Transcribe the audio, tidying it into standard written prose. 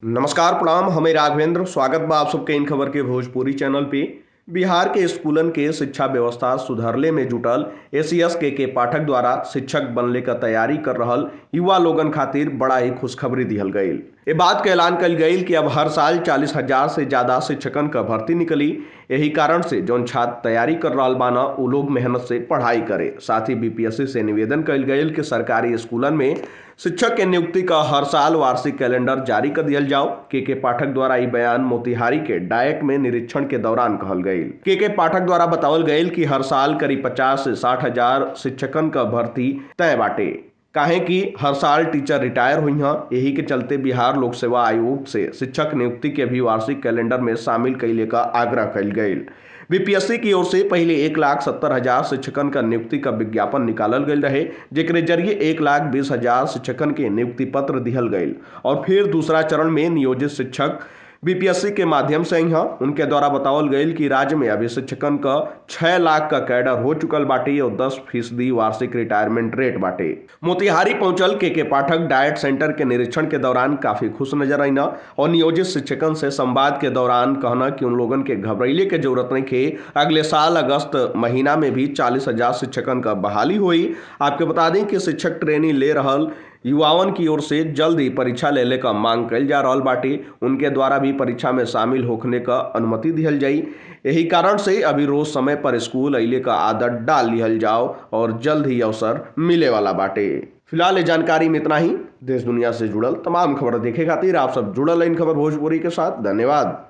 नमस्कार प्रणाम। हमें राघवेंद्र स्वागत बा आप सबके इन खबर के भोजपुरी चैनल पे। बिहार के स्कूलन के शिक्षा व्यवस्था सुधारले में जुटल एसीएस के पाठक द्वारा शिक्षक बनले का तैयारी कर रहल युवा लोगन खातिर बड़ा ही खुशखबरी दिहल गईल। ये बात का ऐलान कल गईल कि अब हर साल 40,000 से ज्यादा शिक्षकन का भर्ती निकली। यही कारण से जौन छात्र तैयारी कर रहल बाना वो लोग मेहनत से पढ़ाई करे। साथ ही बीपीएससी से निवेदन कल गईल कि सरकारी स्कूलन में शिक्षक के नियुक्ति का हर साल वार्षिक कैलेंडर जारी कर दिया जाओ। के पाठक द्वारा ये बयान मोतिहारी के डायक में निरीक्षण के दौरान कहल गई। के पाठक द्वारा बतावल गई कि हर साल करीब 50 से 60,000 शिक्षकन का भर्ती तय बाटे। काहे कि हर साल टीचर रिटायर हुई हैं। यही के चलते बिहार लोक सेवा आयोग से शिक्षक नियुक्ति के भी वार्षिक कैलेंडर में शामिल कैले का आग्रह कल गई। बीपीएससी की ओर से पहले 1,70,000 शिक्षकन का नियुक्ति का विज्ञापन निकालल गई रहे, जेकरे जरिए 1,20,000 शिक्षकन के नियुक्ति पत्र दिहल गई और फिर दूसरा चरण में नियोजित शिक्षक बीपीएससी के माध्यम से यहाँ उनके द्वारा बतावल गई कि राज्य में अभी शिक्षकन का 6 लाख का कैडर हो चुकल बाटे और 10% वार्षिक रिटायरमेंट रेट बाटे। मोतिहारी पहुंचल के पाठक डाइट सेंटर के निरीक्षण के दौरान काफी खुश नजर आईना और नियोजित शिक्षकन से संवाद के दौरान कहना कि उन लोगन के घबराइले के जरूरत नहीं थे। अगले साल अगस्त महीना में भी 40,000 शिक्षकन का बहाली हुई। आपको बता दें कि शिक्षक ट्रेनिंग ले रहल युवाओं की ओर से जल्द ही परीक्षा लेने का मांग कल जा रहा बाटे। उनके द्वारा भी परीक्षा में शामिल होने का अनुमति दिहल जाई। यही कारण से अभी रोज समय पर स्कूल अइले का आदत डाल लिहल जाओ और जल्द ही अवसर मिले वाला बाटे। फिलहाल ये जानकारी में इतना ही। देश दुनिया से जुड़ल तमाम खबर देखे खातिर आप सब जुड़ल इन खबर भोजपुरी के साथ। धन्यवाद।